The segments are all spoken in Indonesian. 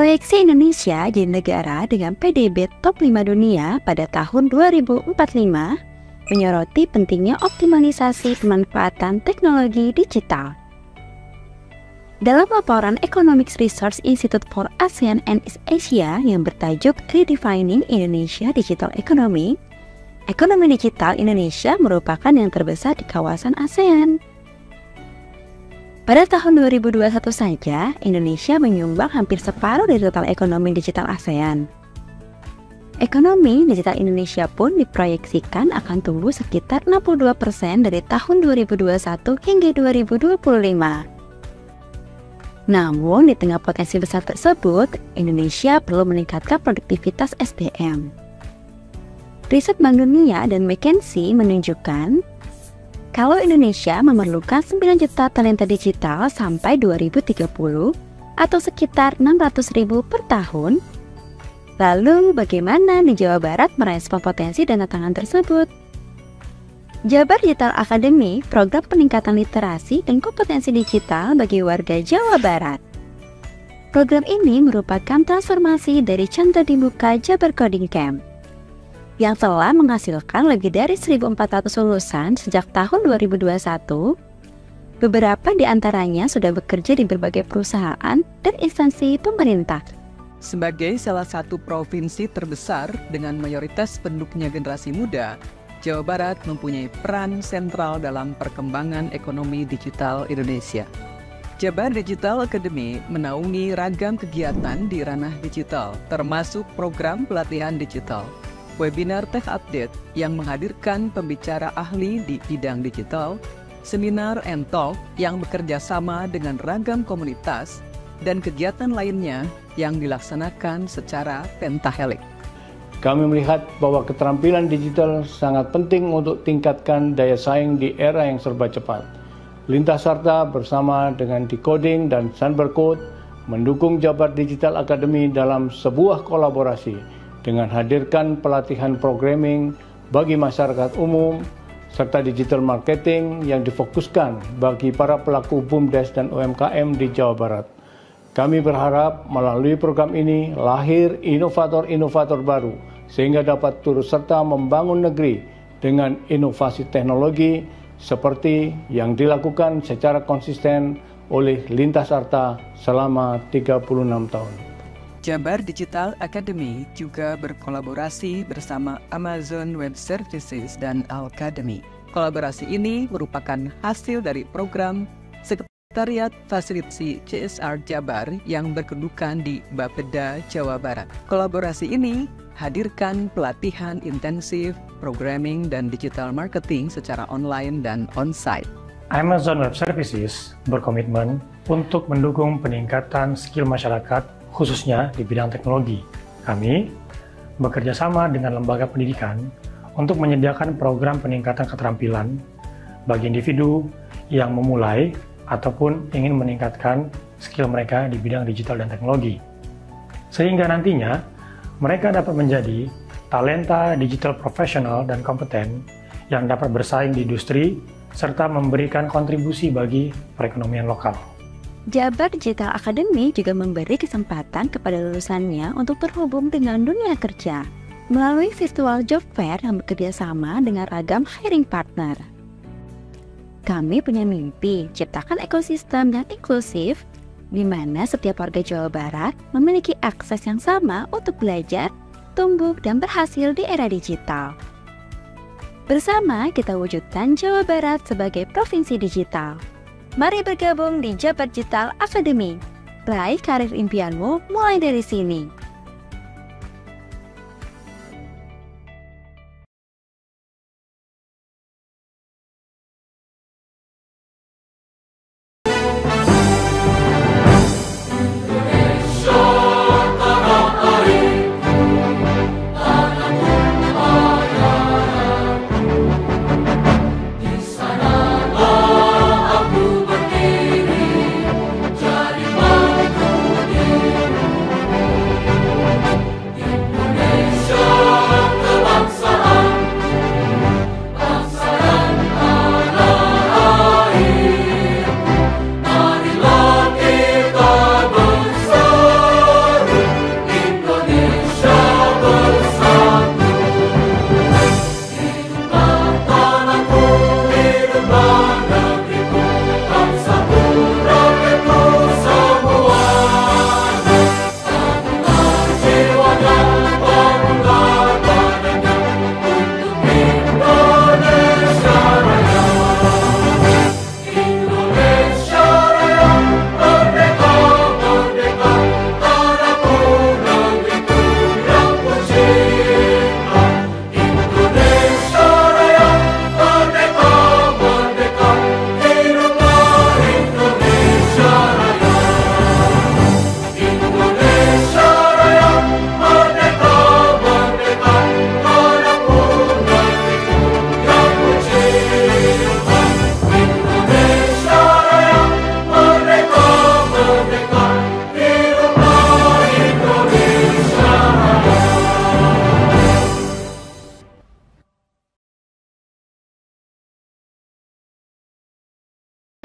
Proyeksi Indonesia jadi negara dengan PDB top 5 dunia pada tahun 2045 menyoroti pentingnya optimalisasi pemanfaatan teknologi digital. Dalam laporan Economic Research Institute for ASEAN and East Asia yang bertajuk Redefining Indonesia Digital Economy, ekonomi digital Indonesia merupakan yang terbesar di kawasan ASEAN. Pada tahun 2021 saja, Indonesia menyumbang hampir separuh dari total ekonomi digital ASEAN. Ekonomi digital Indonesia pun diproyeksikan akan tumbuh sekitar 62% dari tahun 2021 hingga 2025. Namun, di tengah potensi besar tersebut, Indonesia perlu meningkatkan produktivitas SDM. Riset Bank Dunia dan McKinsey menunjukkan kalau Indonesia memerlukan 9 juta talenta digital sampai 2030 atau sekitar 600.000 per tahun. Lalu bagaimana di Jawa Barat merespon potensi dan tantangan tersebut? Jabar Digital Academy, program peningkatan literasi dan kompetensi digital bagi warga Jawa Barat. Program ini merupakan transformasi dari Chandra Dimuka Jabar Coding Camp yang telah menghasilkan lebih dari 1.400 lulusan sejak tahun 2021. Beberapa di antaranya sudah bekerja di berbagai perusahaan dan instansi pemerintah. Sebagai salah satu provinsi terbesar dengan mayoritas penduduknya generasi muda, Jawa Barat mempunyai peran sentral dalam perkembangan ekonomi digital Indonesia. Jabar Digital Academy menaungi ragam kegiatan di ranah digital, termasuk program pelatihan digital, webinar Tech Update yang menghadirkan pembicara ahli di bidang digital, seminar and talk yang bekerja sama dengan ragam komunitas, dan kegiatan lainnya yang dilaksanakan secara pentahelik. Kami melihat bahwa keterampilan digital sangat penting untuk tingkatkan daya saing di era yang serba cepat. Lintas Sarta bersama dengan Decoding dan Cybercode mendukung Jabar Digital Academy dalam sebuah kolaborasi dengan hadirkan pelatihan programming bagi masyarakat umum serta digital marketing yang difokuskan bagi para pelaku BUMDes dan UMKM di Jawa Barat. Kami berharap melalui program ini lahir inovator-inovator baru sehingga dapat turut serta membangun negeri dengan inovasi teknologi seperti yang dilakukan secara konsisten oleh Lintas Sarta selama 36 tahun. Jabar Digital Academy juga berkolaborasi bersama Amazon Web Services dan Alkademy. Kolaborasi ini merupakan hasil dari program Sekretariat Fasilitasi CSR Jabar yang berkedudukan di Bapeda, Jawa Barat. Kolaborasi ini hadirkan pelatihan intensif, programming, dan digital marketing secara online dan on-site. Amazon Web Services berkomitmen untuk mendukung peningkatan skill masyarakat khususnya di bidang teknologi. Kami bekerja sama dengan lembaga pendidikan untuk menyediakan program peningkatan keterampilan bagi individu yang memulai ataupun ingin meningkatkan skill mereka di bidang digital dan teknologi. Sehingga nantinya mereka dapat menjadi talenta digital profesional dan kompeten yang dapat bersaing di industri serta memberikan kontribusi bagi perekonomian lokal. Jabar Digital Academy juga memberi kesempatan kepada lulusannya untuk terhubung dengan dunia kerja melalui virtual job fair yang bekerja sama dengan ragam hiring partner. Kami punya mimpi ciptakan ekosistem yang inklusif di mana setiap warga Jawa Barat memiliki akses yang sama untuk belajar, tumbuh, dan berhasil di era digital. Bersama kita wujudkan Jawa Barat sebagai provinsi digital. Mari bergabung di Jabar Digital Academy. Raih karir impianmu mulai dari sini.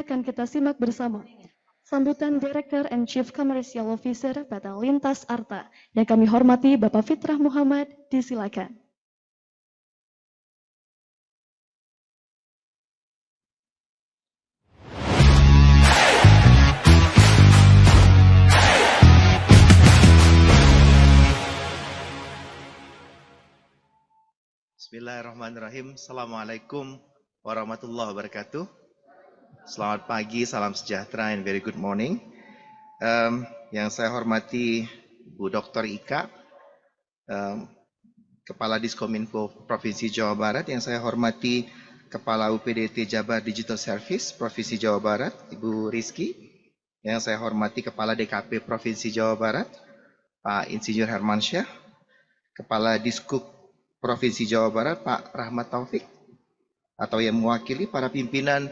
akan kita simak bersama sambutan Director and Chief Commercial Officer PT Lintas Arta. Yang kami hormati Bapak Fitrah Muhammad, disilakan. Bismillahirrahmanirrahim. Assalamualaikum warahmatullahi wabarakatuh. Selamat pagi, salam sejahtera, and very good morning. Yang saya hormati Bu Dr. Ika, Kepala Diskominfo Provinsi Jawa Barat. Yang saya hormati Kepala UPDT Jabar Digital Service Provinsi Jawa Barat, Ibu Rizky. Yang saya hormati Kepala DKP Provinsi Jawa Barat, Pak Insinyur Hermansyah. Kepala Diskup Provinsi Jawa Barat, Pak Rahmat Taufik, atau yang mewakili para pimpinan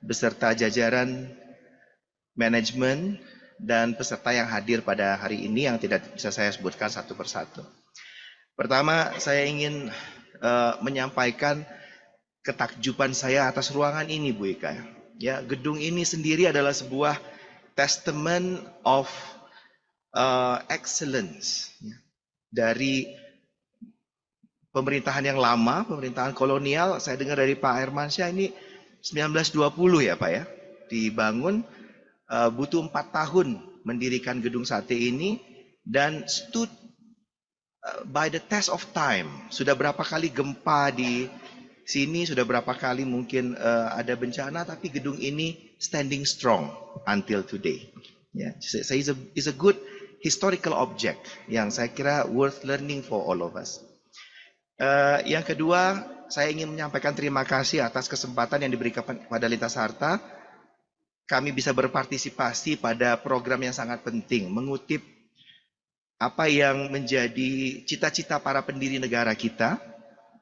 beserta jajaran manajemen dan peserta yang hadir pada hari ini yang tidak bisa saya sebutkan satu persatu. Pertama, saya ingin menyampaikan ketakjuban saya atas ruangan ini, Bu Ika. Ya, gedung ini sendiri adalah sebuah testament of excellence dari pemerintahan yang lama, pemerintahan kolonial. Saya dengar dari Pak Hermansyah ini 1920 ya Pak ya, dibangun, butuh 4 tahun mendirikan gedung sate ini, dan stood by the test of time. Sudah berapa kali gempa di sini, sudah berapa kali mungkin ada bencana, tapi gedung ini standing strong until today. Yeah, so it's a good historical object yang saya kira worth learning for all of us. Yang kedua, saya ingin menyampaikan terima kasih atas kesempatan yang diberikan kepada Lintas Arta. Kami bisa berpartisipasi pada program yang sangat penting, mengutip apa yang menjadi cita-cita para pendiri negara kita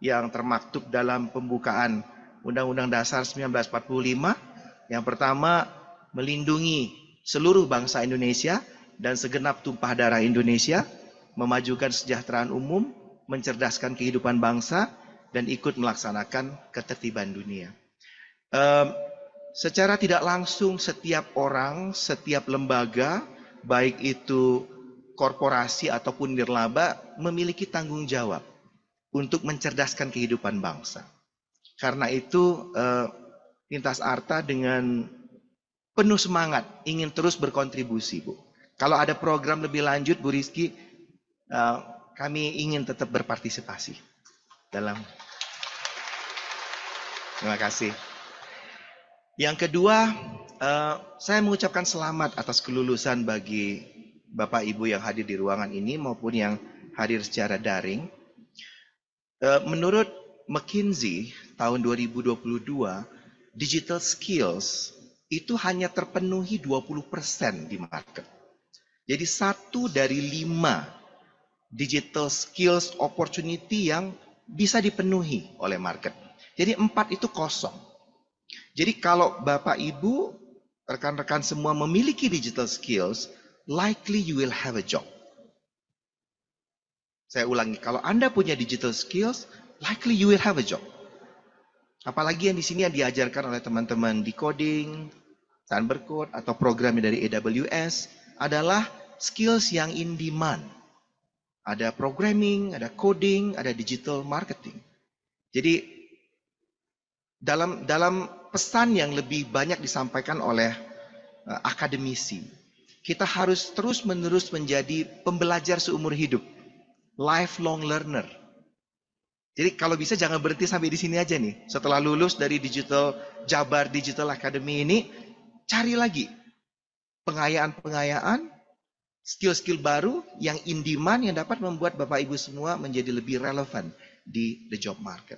yang termaktub dalam pembukaan Undang-Undang Dasar 1945. Yang pertama, melindungi seluruh bangsa Indonesia dan segenap tumpah darah Indonesia, memajukan kesejahteraan umum, mencerdaskan kehidupan bangsa, dan ikut melaksanakan ketertiban dunia. Secara tidak langsung setiap orang, setiap lembaga, baik itu korporasi ataupun nirlaba, memiliki tanggung jawab untuk mencerdaskan kehidupan bangsa. Karena itu Lintas Arta dengan penuh semangat ingin terus berkontribusi, Bu. Kalau ada program lebih lanjut, Bu Rizky, kami ingin tetap berpartisipasi dalam. Terima kasih. Yang kedua, saya mengucapkan selamat atas kelulusan bagi Bapak Ibu yang hadir di ruangan ini maupun yang hadir secara daring. Menurut McKinsey tahun 2022, digital skills itu hanya terpenuhi 20% di market. Jadi 1 dari 5 digital skills opportunity yang bisa dipenuhi oleh market. Jadi 4 itu kosong. Jadi kalau Bapak Ibu, rekan-rekan semua memiliki digital skills, likely you will have a job. Saya ulangi, kalau Anda punya digital skills, likely you will have a job. Apalagi yang di sini yang diajarkan oleh teman-teman di coding, Sunbercode, atau program dari AWS adalah skills yang in demand. Ada programming, ada coding, ada digital marketing. Jadi dalam pesan yang lebih banyak disampaikan oleh akademisi, kita harus terus-menerus menjadi pembelajar seumur hidup, lifelong learner. Jadi kalau bisa jangan berhenti sampai di sini aja nih. Setelah lulus dari Jabar Digital Academy ini, cari lagi pengayaan-pengayaan, skill-skill baru yang in demand yang dapat membuat Bapak Ibu semua menjadi lebih relevan di the job market.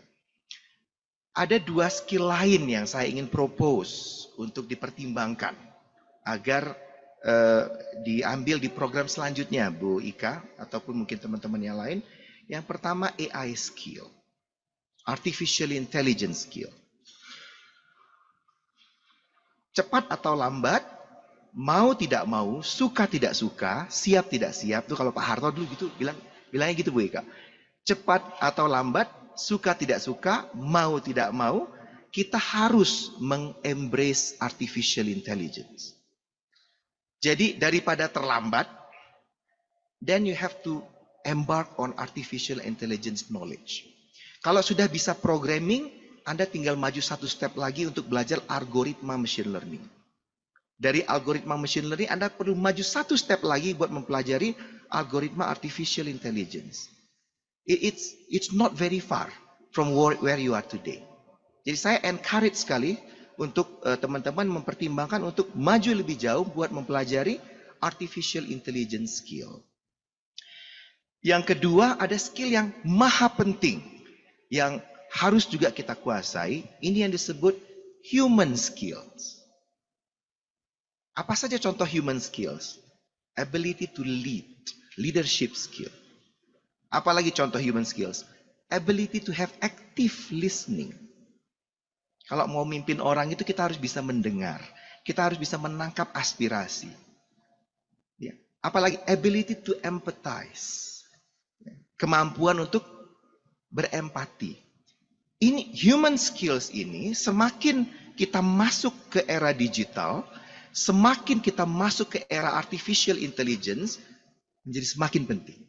Ada 2 skill lain yang saya ingin propose untuk dipertimbangkan agar diambil di program selanjutnya, Bu Ika, ataupun mungkin teman-teman yang lain. Yang pertama, AI skill, artificial intelligence skill. Cepat atau lambat, mau tidak mau, suka tidak suka, siap tidak siap. Tuh kalau Pak Harto dulu gitu bilangnya gitu, Bu Ika. Cepat atau lambat, suka tidak suka, mau tidak mau, kita harus mengembrace artificial intelligence. Jadi daripada terlambat, then you have to embark on artificial intelligence knowledge. Kalau sudah bisa programming, Anda tinggal maju satu step lagi untuk belajar algoritma machine learning. Dari algoritma machine learning, Anda perlu maju satu step lagi buat mempelajari algoritma artificial intelligence. It's not very far from where you are today. Jadi saya encourage sekali untuk teman-teman mempertimbangkan untuk maju lebih jauh buat mempelajari artificial intelligence skill. Yang kedua, ada skill yang maha penting yang harus juga kita kuasai. Ini yang disebut human skills. Apa saja contoh human skills? Ability to lead, leadership skill. Apalagi contoh human skills? Ability to have active listening. Kalau mau mimpin orang itu kita harus bisa mendengar. Kita harus bisa menangkap aspirasi. Ya. Apalagi ability to empathize. Kemampuan untuk berempati. Ini human skills ini semakin kita masuk ke era digital, semakin kita masuk ke era artificial intelligence, menjadi semakin penting.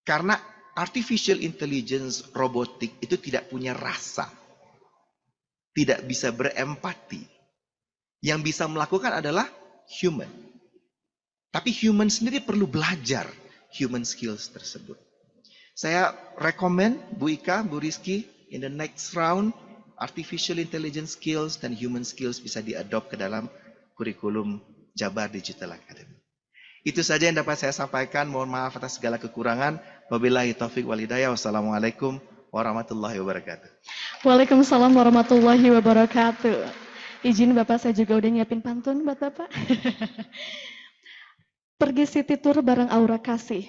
Karena artificial intelligence robotik itu tidak punya rasa. Tidak bisa berempati. Yang bisa melakukan adalah human. Tapi human sendiri perlu belajar human skills tersebut. Saya rekomend Bu Ika, Bu Rizky, in the next round, artificial intelligence skills dan human skills bisa diadopt ke dalam kurikulum Jabar Digital Academy. Itu saja yang dapat saya sampaikan. Mohon maaf atas segala kekurangan. Wabillahi taufiq wal hidayah. Wassalamualaikum warahmatullahi wabarakatuh. Waalaikumsalam warahmatullahi wabarakatuh. Izin Bapak, saya juga udah nyiapin pantun buat Bapak. Pergi city tour bareng Aura Kasih.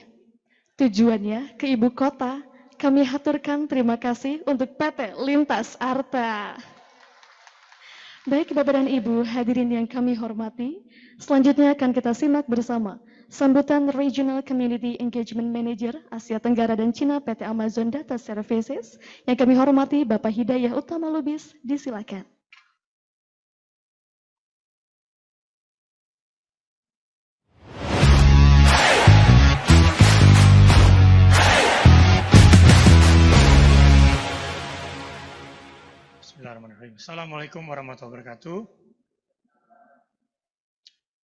Tujuannya ke ibu kota. Kami haturkan terima kasih untuk PT Lintas Arta. Baik Bapak dan Ibu hadirin yang kami hormati, selanjutnya akan kita simak bersama sambutan Regional Community Engagement Manager Asia Tenggara dan Cina PT Amazon Data Services yang kami hormati Bapak Hidayah Utama Lubis, disilakan. Bismillahirrahmanirrahim. Assalamualaikum warahmatullahi wabarakatuh.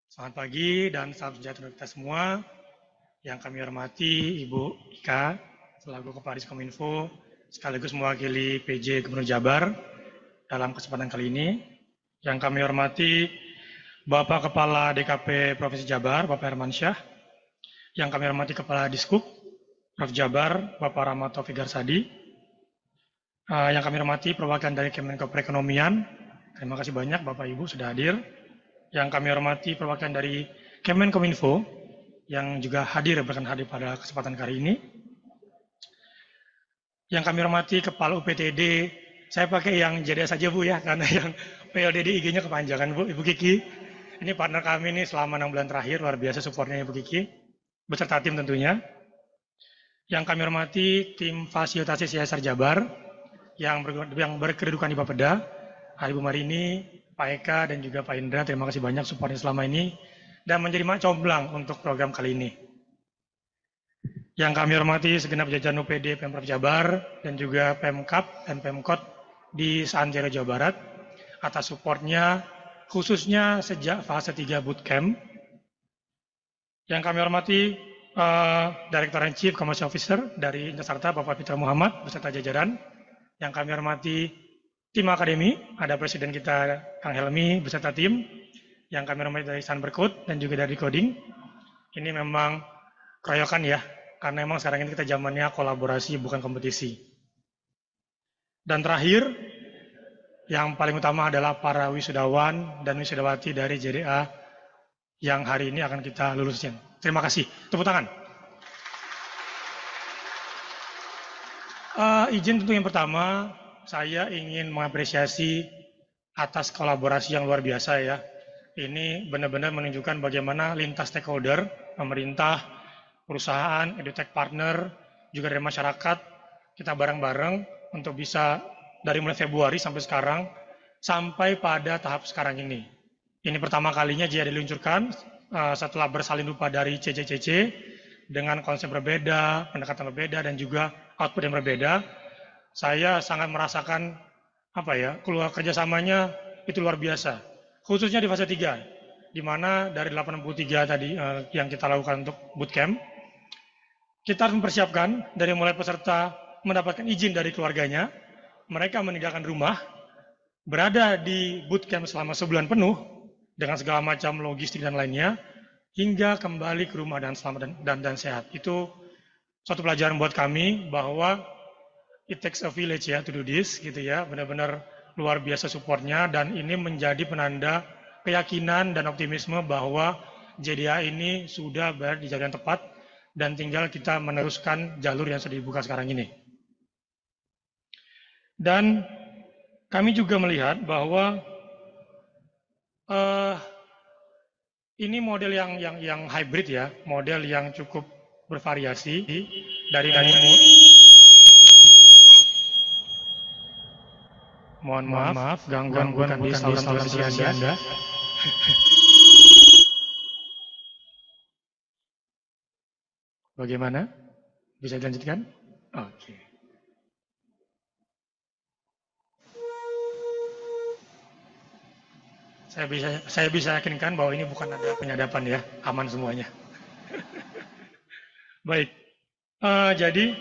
Selamat pagi dan salam sejahtera untuk kita semua. Yang kami hormati Ibu Ika, selaku Kepala Diskominfo, sekaligus mewakili PJ Gubernur Jabar dalam kesempatan kali ini. Yang kami hormati Bapak Kepala DKP Provinsi Jabar, Bapak Hermansyah. Yang kami hormati Kepala Diskup Prof Jabar, Bapak Rahmat Taufik Garsadi. Yang kami hormati perwakilan dari Kemenko Perekonomian, terima kasih banyak Bapak Ibu sudah hadir. Yang kami hormati perwakilan dari Kemenkominfo yang juga hadir pada kesempatan kali ini. Yang kami hormati Kepala UPTD, saya pakai yang JDS saja Bu ya, karena yang PLDD IG-nya kepanjangan Bu, Ibu Kiki. Ini partner kami nih selama 6 bulan terakhir, luar biasa supportnya Ibu Kiki, beserta tim tentunya. Yang kami hormati tim fasilitasi CSR Jabar, yang berkedudukan di Bapeda, Ibu Marini, Pak Eka, dan juga Pak Indra. Terima kasih banyak supportnya selama ini dan menjadi mak comblang untuk program kali ini. Yang kami hormati segenap jajaran UPD Pemprov Jabar dan juga Pemkab dan Pemkot di Santero Jawa Barat atas supportnya khususnya sejak fase 3 bootcamp. Yang kami hormati Director and Chief Commercial Officer dari Lintas Arta, Bapak Fitrah Muhammad beserta jajaran. Yang kami hormati tim akademi, ada presiden kita Kang Helmi beserta tim. Yang kami hormati dari Sunbercode dan juga dari Coding. Ini memang keroyokan ya, karena memang sekarang ini kita zamannya kolaborasi bukan kompetisi. Dan terakhir, yang paling utama adalah para wisudawan dan wisudawati dari JDA yang hari ini akan kita lulusin. Terima kasih. Tepuk tangan. Izin tentu yang pertama, saya ingin mengapresiasi atas kolaborasi yang luar biasa ya. Ini benar-benar menunjukkan bagaimana lintas stakeholder, pemerintah, perusahaan, edutech partner, juga dari masyarakat, kita bareng-bareng untuk bisa dari mulai Februari sampai sekarang, sampai pada tahap sekarang ini. Ini pertama kalinya JIA diluncurkan setelah bersalin rupa dari CCCC dengan konsep berbeda, pendekatan berbeda, dan juga output yang berbeda. Saya sangat merasakan keluar kerjasamanya itu luar biasa, khususnya di fase 3, di mana dari 83 tadi yang kita lakukan untuk bootcamp, kita harus mempersiapkan dari mulai peserta mendapatkan izin dari keluarganya, mereka meninggalkan rumah, berada di bootcamp selama sebulan penuh dengan segala macam logistik dan lainnya, hingga kembali ke rumah dan selamat dan sehat. Itu suatu pelajaran buat kami bahwa it takes a village ya to do this, gitu ya, benar-benar luar biasa supportnya, dan ini menjadi penanda keyakinan dan optimisme bahwa JDA ini sudah berada di jalan yang tepat dan tinggal kita meneruskan jalur yang sudah dibuka sekarang ini. Dan kami juga melihat bahwa ini model yang hybrid ya, model yang cukup bervariasi dari mohon maaf gangguan bukan di saluran televisi Anda. Bagaimana? Bisa dilanjutkan? Oke. Saya bisa yakinkan bahwa ini bukan ada penyadapan ya, aman semuanya. Baik, jadi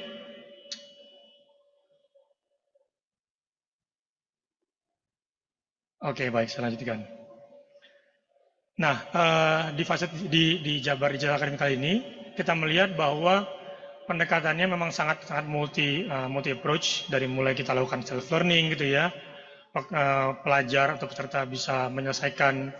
oke, baik, saya lanjutkan. Nah, di fase di Jabar Digital Academy kali ini kita melihat bahwa pendekatannya memang sangat multi approach, dari mulai kita lakukan self learning gitu ya. Pelajar atau peserta bisa menyelesaikan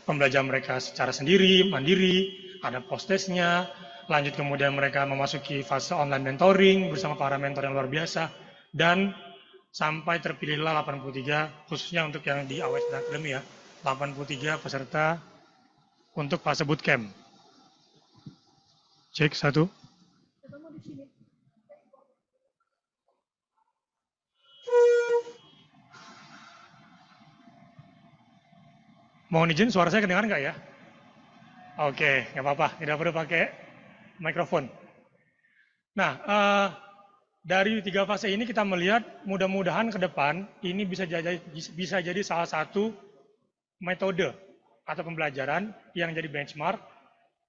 pembelajaran mereka secara sendiri, mandiri, ada post-testnya, lanjut kemudian mereka memasuki fase online mentoring bersama para mentor yang luar biasa, dan sampai terpilihlah 83, khususnya untuk yang di AWS dan Academy ya, 83 peserta untuk fase bootcamp. Cek 1. Mohon izin, suara saya kedengaran nggak ya? Oke, nggak apa-apa, tidak perlu pakai mikrofon. Nah, dari 3 fase ini kita melihat mudah-mudahan ke depan ini bisa jadi salah satu metode atau pembelajaran yang jadi benchmark,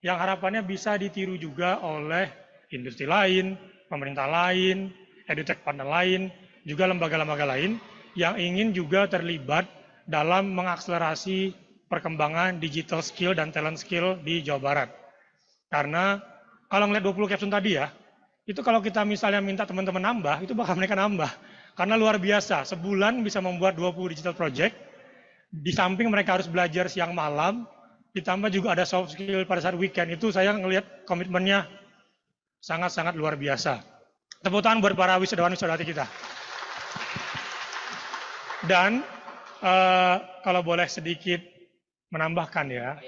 yang harapannya bisa ditiru juga oleh industri lain, pemerintah lain, edutech partner lain, juga lembaga-lembaga lain yang ingin juga terlibat dalam mengakselerasi perkembangan digital skill dan talent skill di Jawa Barat. Karena kalau ngeliat 20 capstone tadi ya, itu kalau kita misalnya minta teman-teman nambah, itu bakal mereka nambah. Karena luar biasa, sebulan bisa membuat 20 digital project, di samping mereka harus belajar siang malam, ditambah juga ada soft skill pada saat weekend. Itu saya ngelihat komitmennya sangat-sangat luar biasa. Tepuk tangan buat para wisudawan-wisudawati kita. Dan kalau boleh sedikit menambahkan ya,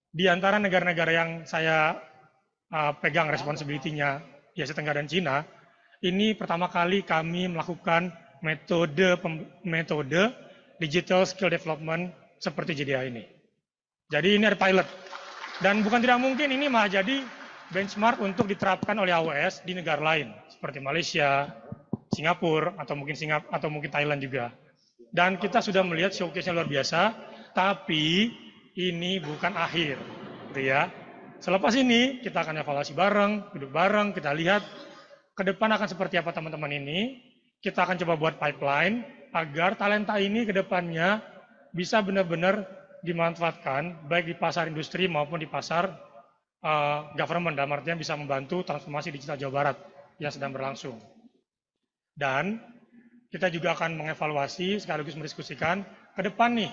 di antara negara-negara yang saya pegang responsibility-nya, di Asia Tenggara dan Cina, ini pertama kali kami melakukan metode digital skill development seperti JDA ini. Jadi ini ada pilot. Dan bukan tidak mungkin ini malah jadi benchmark untuk diterapkan oleh AWS di negara lain, seperti Malaysia, Singapura, atau mungkin Thailand juga. Dan kita sudah melihat showcase-nya luar biasa, tapi ini bukan akhir, gitu ya. Selepas ini kita akan evaluasi bareng, duduk bareng, kita lihat ke depan akan seperti apa teman-teman ini. Kita akan coba buat pipeline agar talenta ini ke depannya bisa benar-benar dimanfaatkan baik di pasar industri maupun di pasar government, dalam artian bisa membantu transformasi digital Jawa Barat yang sedang berlangsung. Dan kita juga akan mengevaluasi sekaligus mendiskusikan ke depan nih,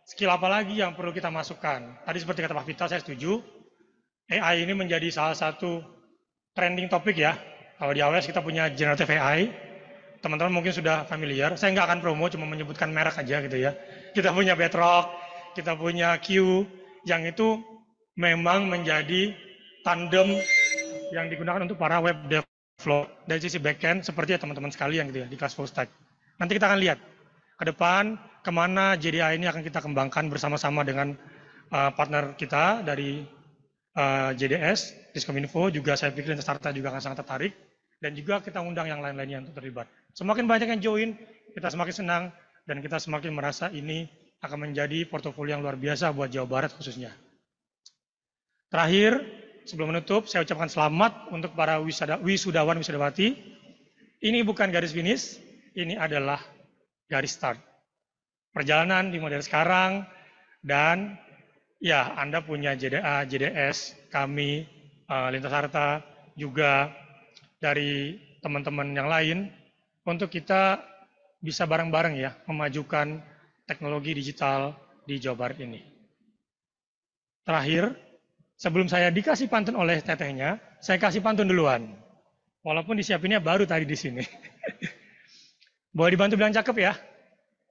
skill apa lagi yang perlu kita masukkan. Tadi seperti kata Pak Vita, saya setuju. AI ini menjadi salah satu trending topik ya. Kalau di AWS kita punya generative AI, teman-teman mungkin sudah familiar. Saya nggak akan promo, cuma menyebutkan merek aja gitu ya. Kita punya Bedrock, kita punya Q, yang itu memang menjadi tandem yang digunakan untuk para web developer dari sisi backend, seperti ya teman-teman sekalian gitu ya, di kelas full stack. Nanti kita akan lihat ke depan kemana JDA ini akan kita kembangkan bersama-sama dengan partner kita dari JDS, Diskominfo, juga saya pikir Lintas Arta juga akan sangat tertarik, dan juga kita undang yang lain-lainnya untuk terlibat. Semakin banyak yang join, kita semakin senang, dan kita semakin merasa ini akan menjadi portofolio yang luar biasa buat Jawa Barat khususnya. Terakhir, sebelum menutup, saya ucapkan selamat untuk para wisudawan wisudawati. Ini bukan garis finish, ini adalah garis start. Perjalanan di model sekarang, dan ya, Anda punya JDA, JDS, kami, Lintas Arta, juga dari teman-teman yang lain, untuk kita bisa bareng-bareng ya, memajukan teknologi digital di Jawa Barat ini. Terakhir, sebelum saya dikasih pantun oleh tetehnya, saya kasih pantun duluan. Walaupun disiapinnya baru tadi di sini. Boleh dibantu bilang cakep ya?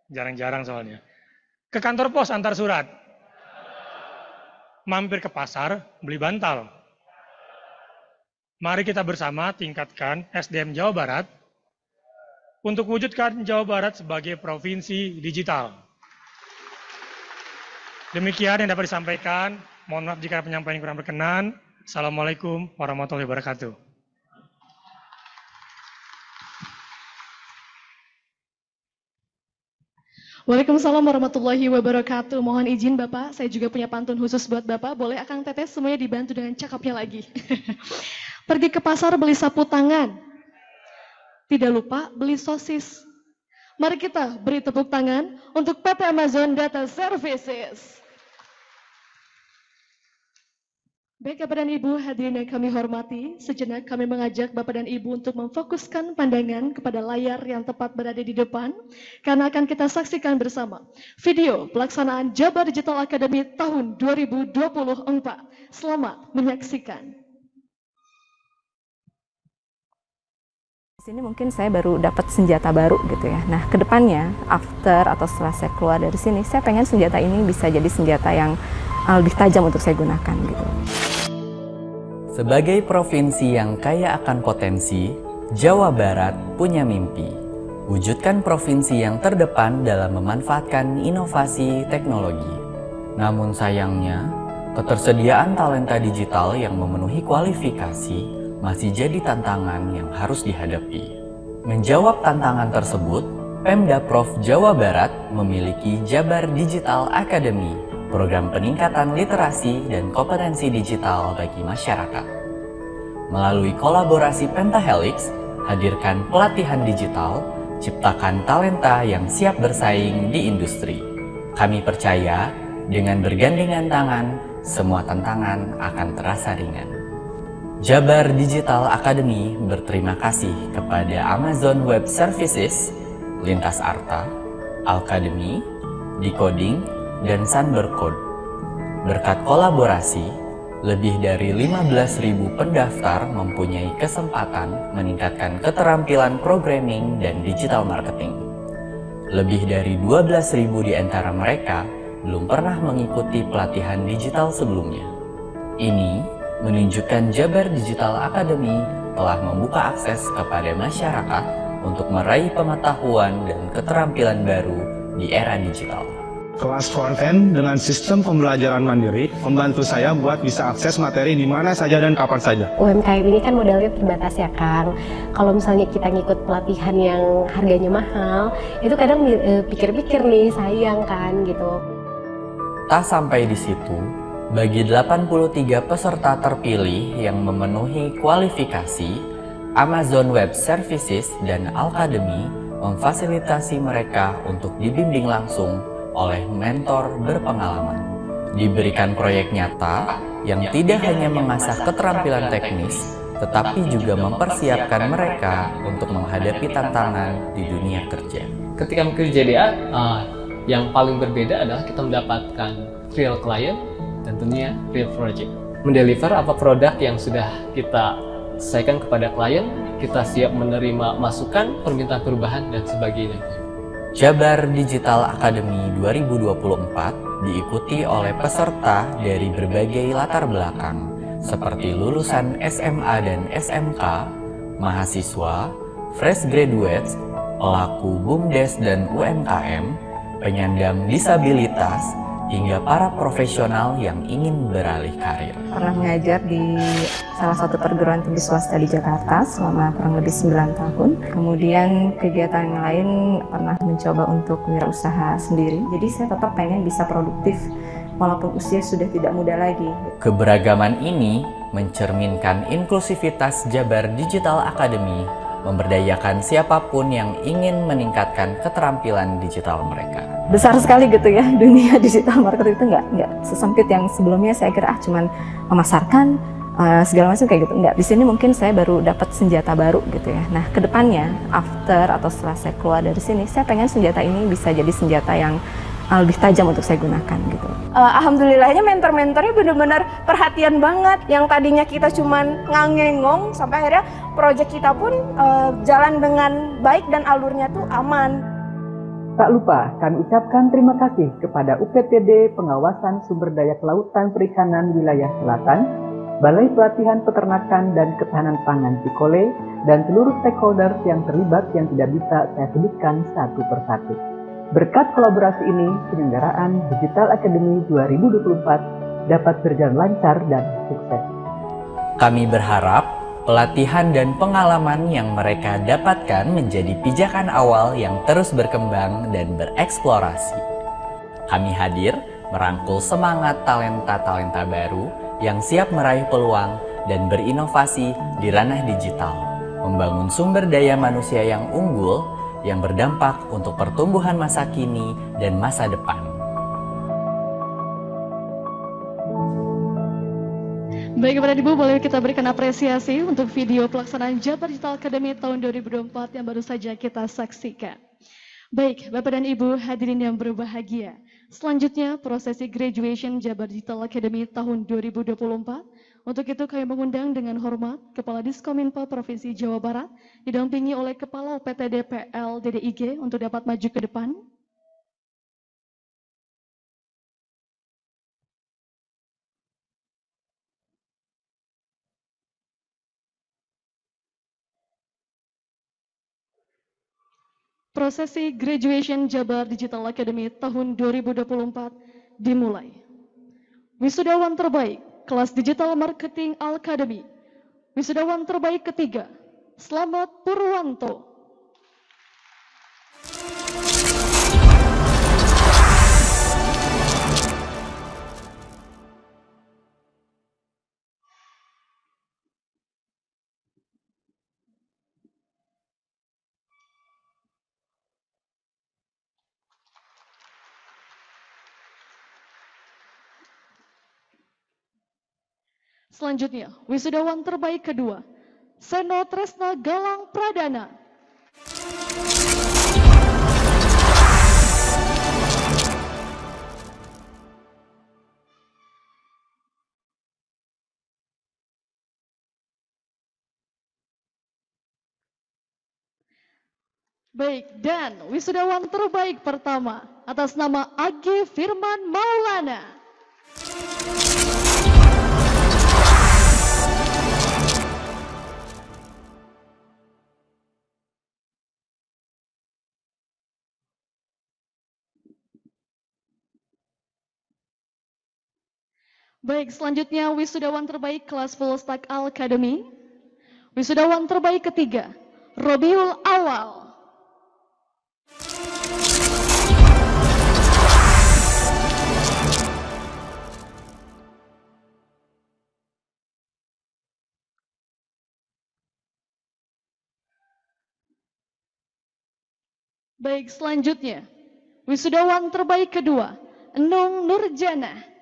Jarang-jarang soalnya. Ke kantor pos antar surat. Mampir ke pasar, beli bantal. Mari kita bersama tingkatkan SDM Jawa Barat untuk wujudkan Jawa Barat sebagai provinsi digital. Demikian yang dapat disampaikan. Mohon maaf jika penyampaian kurang berkenan. Assalamualaikum warahmatullahi wabarakatuh. Waalaikumsalam warahmatullahi wabarakatuh. Mohon izin Bapak, saya juga punya pantun khusus buat Bapak. Boleh Akang Teteh semuanya dibantu dengan cakapnya lagi. Pergi ke pasar beli sapu tangan. Tidak lupa beli sosis. Mari kita beri tepuk tangan untuk PT Amazon Data Services. Baik Bapak dan Ibu hadirin yang kami hormati, sejenak kami mengajak Bapak dan Ibu untuk memfokuskan pandangan kepada layar yang tepat berada di depan, karena akan kita saksikan bersama video pelaksanaan Jabar Digital Academy tahun 2024. Selamat menyaksikan. Di sini mungkin saya baru dapat senjata baru gitu ya. Nah, kedepannya, after atau setelah saya keluar dari sini, saya pengen senjata ini bisa jadi senjata yang lebih tajam untuk saya gunakan gitu. Sebagai provinsi yang kaya akan potensi, Jawa Barat punya mimpi. Wujudkan provinsi yang terdepan dalam memanfaatkan inovasi teknologi. Namun sayangnya, ketersediaan talenta digital yang memenuhi kualifikasi masih jadi tantangan yang harus dihadapi. Menjawab tantangan tersebut, Pemda Prof Jawa Barat memiliki Jabar Digital Academy, program peningkatan literasi dan kompetensi digital bagi masyarakat. Melalui kolaborasi Pentahelix, hadirkan pelatihan digital, ciptakan talenta yang siap bersaing di industri. Kami percaya, dengan bergandengan tangan, semua tantangan akan terasa ringan. Jabar Digital Academy berterima kasih kepada Amazon Web Services, Lintas Arta, Alkademi, Decoding, dan Sunbercode. Berkat kolaborasi, lebih dari 15.000 pendaftar mempunyai kesempatan meningkatkan keterampilan programming dan digital marketing. Lebih dari 12.000 di antara mereka belum pernah mengikuti pelatihan digital sebelumnya. Ini menunjukkan Jabar Digital Academy telah membuka akses kepada masyarakat untuk meraih pengetahuan dan keterampilan baru di era digital. Kelas front-end dengan sistem pembelajaran mandiri membantu saya buat bisa akses materi di mana saja dan kapan saja. UMKM ini kan modalnya terbatas ya Kang. Kalau misalnya kita ngikut pelatihan yang harganya mahal, itu kadang pikir-pikir nih sayang kan gitu. Tak sampai di situ, bagi 83 peserta terpilih yang memenuhi kualifikasi, Amazon Web Services dan Alkademi memfasilitasi mereka untuk dibimbing langsung oleh mentor berpengalaman. Diberikan proyek nyata yang tidak hanya mengasah keterampilan teknis, tetapi juga mempersiapkan mereka untuk menghadapi tantangan di dunia kerja. Ketika mengikuti JDA, yang paling berbeda adalah kita mendapatkan real client dan tentunya real project. Mendeliver apa produk yang sudah kita selesaikan kepada klien, kita siap menerima masukan, permintaan perubahan, dan sebagainya. Jabar Digital Academy 2024 diikuti oleh peserta dari berbagai latar belakang, seperti lulusan SMA dan SMK, mahasiswa, fresh graduates, pelaku BUMDes dan UMKM, penyandang disabilitas, hingga para profesional yang ingin beralih karir. Pernah mengajar di salah satu perguruan tinggi swasta di Jakarta selama kurang lebih 9 tahun. Kemudian kegiatan yang lain pernah mencoba untuk wirausaha sendiri. Jadi saya tetap pengen bisa produktif walaupun usia sudah tidak muda lagi. Keberagaman ini mencerminkan inklusivitas Jabar Digital Academy, memberdayakan siapapun yang ingin meningkatkan keterampilan digital mereka. Besar sekali gitu ya, dunia digital marketing itu nggak sesempit yang sebelumnya saya kira cuman memasarkan segala macam kayak gitu. Nggak, di sini mungkin saya baru dapat senjata baru gitu ya. Nah, kedepannya after atau setelah saya keluar dari sini, saya pengen senjata ini bisa jadi senjata yang lebih tajam untuk saya gunakan gitu. Alhamdulillahnya mentor-mentornya benar-benar perhatian banget. Yang tadinya kita cuman ngangengong sampai akhirnya proyek kita pun jalan dengan baik dan alurnya tuh aman. Tak lupa kami ucapkan terima kasih kepada UPTD Pengawasan Sumber Daya Kelautan Perikanan Wilayah Selatan, Balai Pelatihan Peternakan dan Ketahanan Pangan Cikole, dan seluruh stakeholders yang terlibat yang tidak bisa saya sebutkan satu persatu. Berkat kolaborasi ini, penyelenggaraan Digital Academy 2024 dapat berjalan lancar dan sukses. Kami berharap pelatihan dan pengalaman yang mereka dapatkan menjadi pijakan awal yang terus berkembang dan bereksplorasi. Kami hadir merangkul semangat talenta-talenta baru yang siap meraih peluang dan berinovasi di ranah digital, membangun sumber daya manusia yang unggul yang berdampak untuk pertumbuhan masa kini dan masa depan. Baik, Bapak dan Ibu, boleh kita berikan apresiasi untuk video pelaksanaan Jabar Digital Academy tahun 2024 yang baru saja kita saksikan. Baik, Bapak dan Ibu hadirin yang berbahagia. Selanjutnya, prosesi graduation Jabar Digital Academy tahun 2024. Untuk itu kami mengundang dengan hormat Kepala Diskominfo Provinsi Jawa Barat, didampingi oleh Kepala UPTD PL DDIG untuk dapat maju ke depan. Prosesi graduation Jabar Digital Academy tahun 2024 dimulai. Wisudawan terbaik kelas Digital Marketing Academy. Wisudawan terbaik ketiga, Slamet Purwanto. Selanjutnya, wisudawan terbaik kedua, Seno Tresna Galang Pradana. Baik, dan wisudawan terbaik pertama atas nama Agi Firman Maulana. Baik, selanjutnya wisudawan terbaik kelas Full Stack Academy. Wisudawan terbaik ketiga, Robiul Awal. Baik, selanjutnya wisudawan terbaik kedua, Enung Nurjana.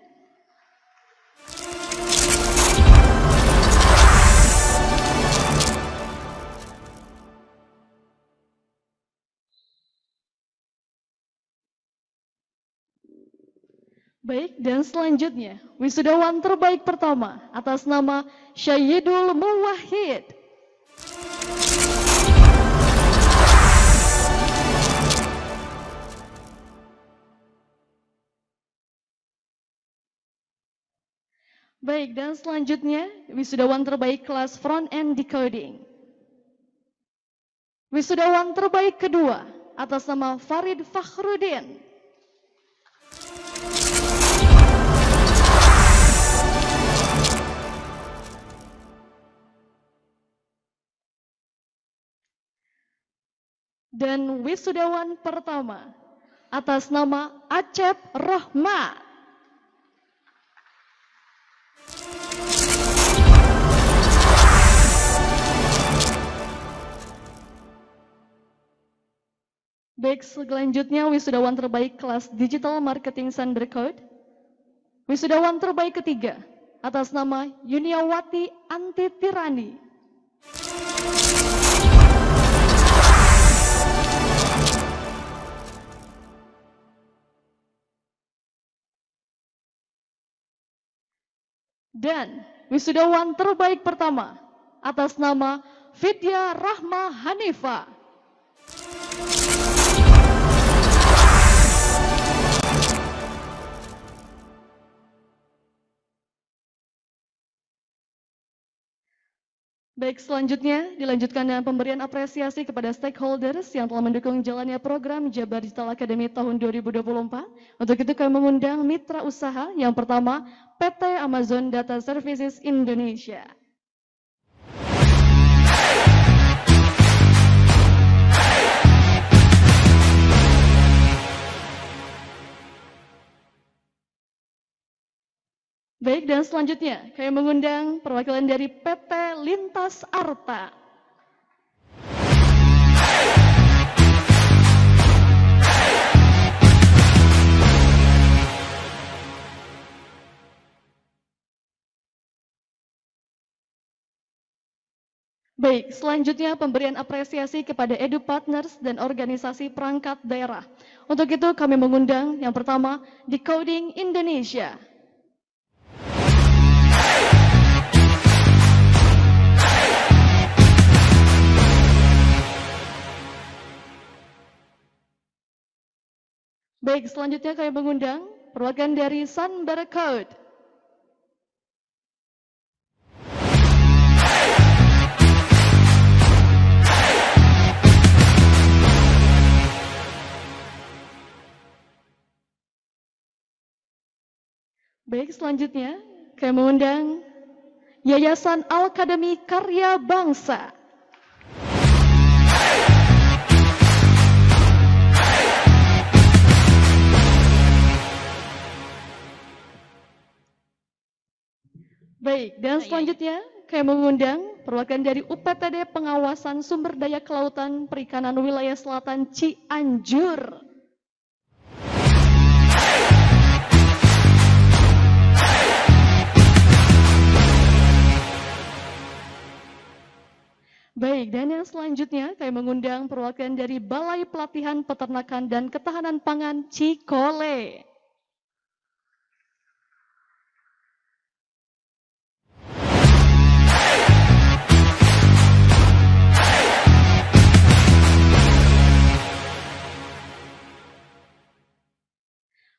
Baik, dan selanjutnya wisudawan terbaik pertama atas nama Syahidul Muwahhid. Baik, dan selanjutnya wisudawan terbaik kelas Front End Decoding. wisudawan terbaik kedua atas nama Farid Fakhrudin. Dan wisudawan pertama atas nama Acep Rohma. Baik, selanjutnya wisudawan terbaik kelas Digital Marketing Sunbercode. Wisudawan terbaik ketiga atas nama Yuniawati Anti Tirani. Dan wisudawan terbaik pertama atas nama Vidya Rahma Hanifa. Baik, selanjutnya dilanjutkan dengan pemberian apresiasi kepada stakeholders yang telah mendukung jalannya program Jabar Digital Academy tahun 2024. Untuk itu kami mengundang mitra usaha yang pertama PT Amazon Data Services Indonesia. Baik, dan selanjutnya kami mengundang perwakilan dari PT Lintas Arta. Baik, selanjutnya pemberian apresiasi kepada Edu Partners dan organisasi perangkat daerah. Untuk itu kami mengundang yang pertama Decoding Indonesia. Baik, selanjutnya kami mengundang perwakilan dari Sunbercode. Baik, selanjutnya kami mengundang Yayasan Al-Akademi Karya Bangsa. Baik, dan selanjutnya kami mengundang perwakilan dari UPTD Pengawasan Sumber Daya Kelautan Perikanan Wilayah Selatan Cianjur. Baik, dan yang selanjutnya kami mengundang perwakilan dari Balai Pelatihan Peternakan dan Ketahanan Pangan Cikole.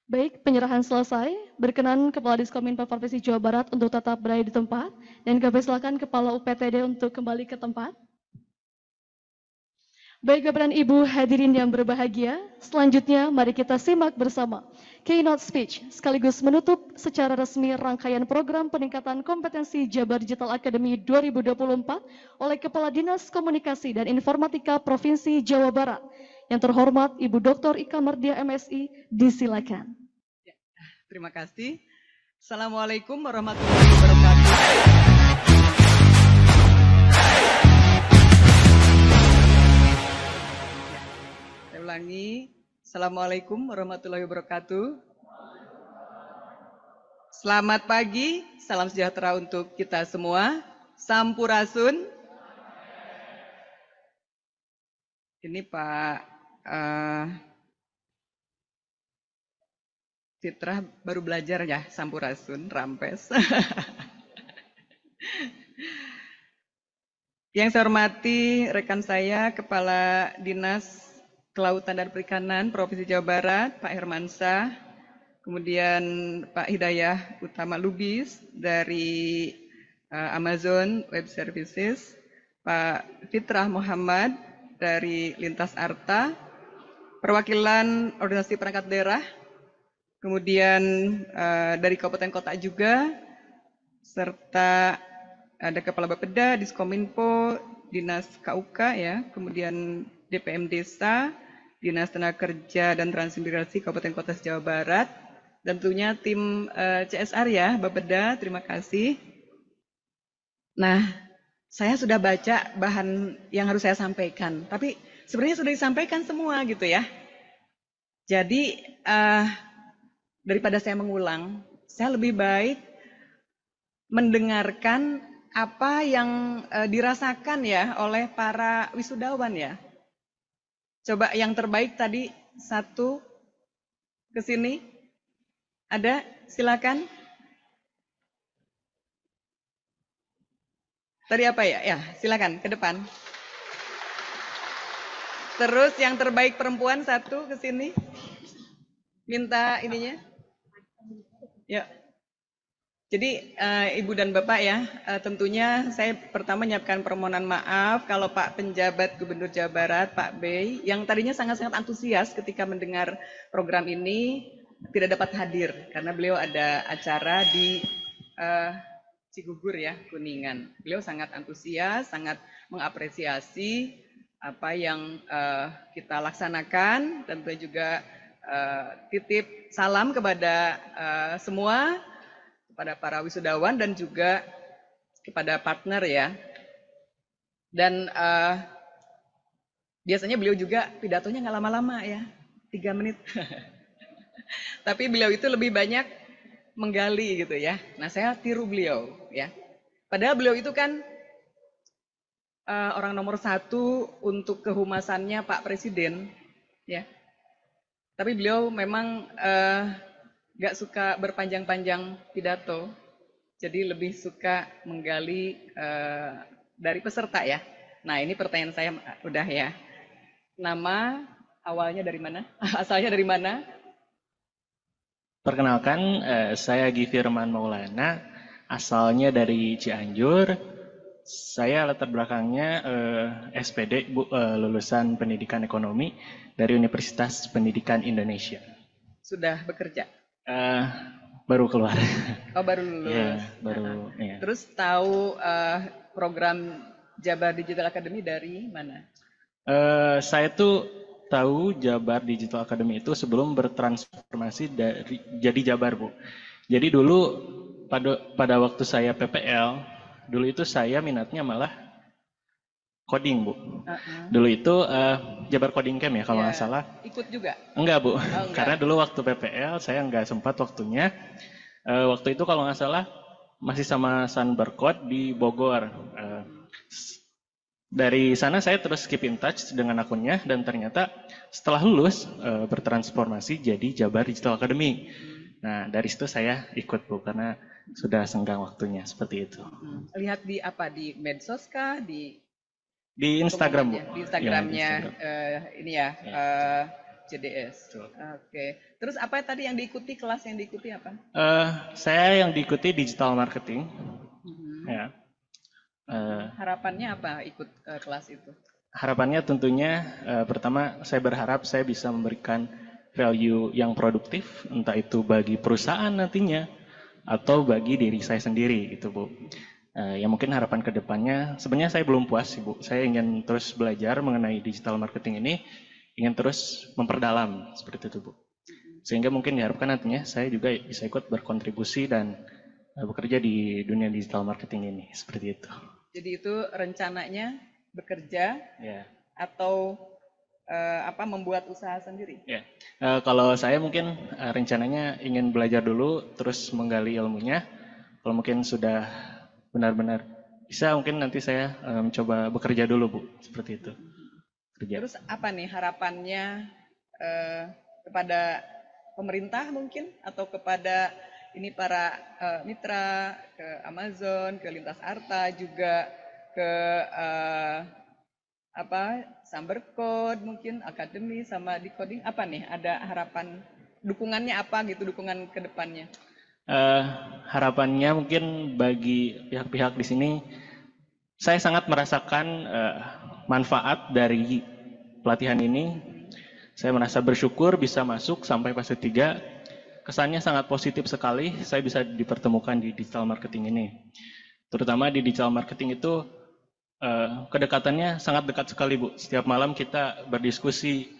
Baik, penyerahan selesai. Berkenan Kepala Diskominfo Provinsi Jawa Barat untuk tetap berada di tempat. Dan kami silakan Kepala UPTD untuk kembali ke tempat. Baik, Bapak dan Ibu hadirin yang berbahagia, selanjutnya mari kita simak bersama keynote speech sekaligus menutup secara resmi rangkaian program peningkatan kompetensi Jabar Digital Academy 2024 oleh Kepala Dinas Komunikasi dan Informatika Provinsi Jawa Barat. Yang terhormat Ibu Dr. Ika Mardia MSI, disilakan. Ya, terima kasih. Assalamualaikum warahmatullahi wabarakatuh. Saya ulangi. Assalamualaikum warahmatullahi wabarakatuh. Selamat pagi, salam sejahtera untuk kita semua. Sampurasun. Ini Pak Citra baru belajar ya, Sampurasun, Rampes. Yang saya hormati rekan saya, Kepala Dinas Kelautan dan Perikanan Provinsi Jawa Barat, Pak Hermansyah, kemudian Pak Hidayah Utama Lubis dari Amazon Web Services, Pak Fitrah Muhammad dari Lintas Arta, perwakilan organisasi perangkat daerah, kemudian dari kabupaten kota juga, serta ada Kepala Bapeda, Diskominfo, Dinas KUK ya, kemudian DPM Desa, Dinas Tenaga Kerja dan Transmigrasi Kabupaten Kota Jawa Barat, dan tentunya tim CSR ya, Bapeda, terima kasih. Nah, saya sudah baca bahan yang harus saya sampaikan, tapi sebenarnya sudah disampaikan semua gitu ya. Jadi daripada saya mengulang, saya lebih baik mendengarkan apa yang dirasakan ya oleh para wisudawan ya. Coba yang terbaik tadi satu ke sini. Ada? Silakan. Tadi apa ya? Ya, silakan ke depan. Terus yang terbaik perempuan satu ke sini. Minta ininya. Ya. Jadi Ibu dan Bapak ya, tentunya saya pertama menyiapkan permohonan maaf kalau Pak Penjabat Gubernur Jawa Barat, Pak Bey, yang tadinya sangat-sangat antusias ketika mendengar program ini tidak dapat hadir karena beliau ada acara di Cigugur ya, Kuningan. Beliau sangat antusias, sangat mengapresiasi apa yang kita laksanakan, tentu juga titip salam kepada semua, kepada para wisudawan dan juga kepada partner ya. Dan biasanya beliau juga pidatonya nggak lama-lama ya, 3 menit. Tapi beliau itu lebih banyak menggali gitu ya. Nah saya tiru beliau ya. Padahal beliau itu kan orang nomor 1 untuk kehumasannya Pak Presiden ya. Tapi beliau memang gak suka berpanjang-panjang pidato. Jadi lebih suka menggali dari peserta ya. Nah ini pertanyaan saya udah ya. Nama awalnya dari mana? Asalnya dari mana? Perkenalkan, saya Gi Firman Maulana, asalnya dari Cianjur. Saya latar belakangnya SPD, lulusan Pendidikan Ekonomi dari Universitas Pendidikan Indonesia. Sudah bekerja? Baru keluar. Oh baru lulus? Ya, baru. Ya. Terus tahu program Jabar Digital Academy dari mana? Saya tuh tahu Jabar Digital Academy itu sebelum bertransformasi dari jadi Jabar, Bu. Jadi dulu pada waktu saya PPL, dulu itu saya minatnya malah coding, Bu. Dulu itu Jabar Coding Camp ya kalau nggak salah. Ikut juga? Enggak, Bu. Oh, enggak. Karena dulu waktu PPL saya nggak sempat waktunya. Waktu itu kalau nggak salah masih sama Sunbercode di Bogor. Dari sana saya terus keep in touch dengan akunnya dan ternyata setelah lulus bertransformasi jadi Jabar Digital Academy. Nah dari situ saya ikut, Bu, karena sudah senggang waktunya seperti itu. Lihat di apa, di medsos kah, di Instagram, Bu. Di Instagramnya ya, di Instagram. ini ya, JDS. Oke. Terus apa tadi yang diikuti, kelas yang diikuti apa? Saya yang diikuti digital marketing. Ya. Harapannya apa ikut kelas itu? Harapannya tentunya pertama saya berharap saya bisa memberikan value yang produktif, entah itu bagi perusahaan nantinya atau bagi diri saya sendiri gitu, Bu. Ya mungkin harapan kedepannya, sebenarnya saya belum puas, Bu. Saya ingin terus belajar mengenai digital marketing ini, ingin terus memperdalam seperti itu, Bu. Sehingga mungkin diharapkan nantinya saya juga bisa ikut berkontribusi dan bekerja di dunia digital marketing ini, seperti itu. Jadi itu rencananya bekerja atau membuat usaha sendiri? Ya, kalau saya mungkin rencananya ingin belajar dulu, terus menggali ilmunya. Kalau mungkin sudah benar-benar bisa, mungkin nanti saya mencoba bekerja dulu, Bu, seperti itu. Kerja. Terus apa nih harapannya kepada pemerintah mungkin atau kepada ini para mitra, ke Amazon, ke Lintas Arta, juga ke Sunbercode mungkin, Akademi sama Decoding, apa nih? Ada harapan dukungannya apa gitu, dukungan ke depannya? Harapannya mungkin bagi pihak-pihak di sini Saya sangat merasakan manfaat dari pelatihan ini. Saya merasa bersyukur bisa masuk sampai fase 3. Kesannya sangat positif sekali, saya bisa dipertemukan di digital marketing ini. Terutama di digital marketing itu kedekatannya sangat dekat sekali, Bu. Setiap malam kita berdiskusi,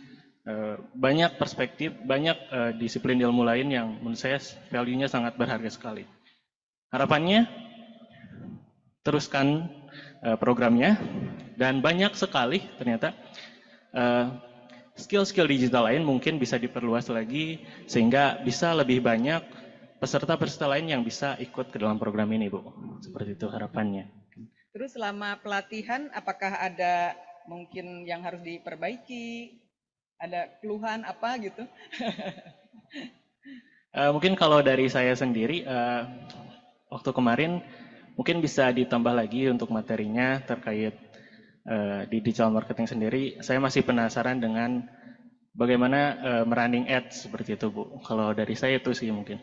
banyak perspektif, banyak disiplin ilmu lain yang menurut saya value-nya sangat berharga sekali. Harapannya, teruskan programnya, dan banyak sekali ternyata skill-skill digital lain mungkin bisa diperluas lagi, sehingga bisa lebih banyak peserta-peserta lain yang bisa ikut ke dalam program ini, Bu. Seperti itu harapannya. Terus selama pelatihan, apakah ada mungkin yang harus diperbaiki? Ada keluhan apa gitu? Mungkin kalau dari saya sendiri, waktu kemarin mungkin bisa ditambah lagi untuk materinya terkait di digital marketing sendiri. Saya masih penasaran dengan bagaimana merunning ads seperti itu, Bu. Kalau dari saya itu sih mungkin.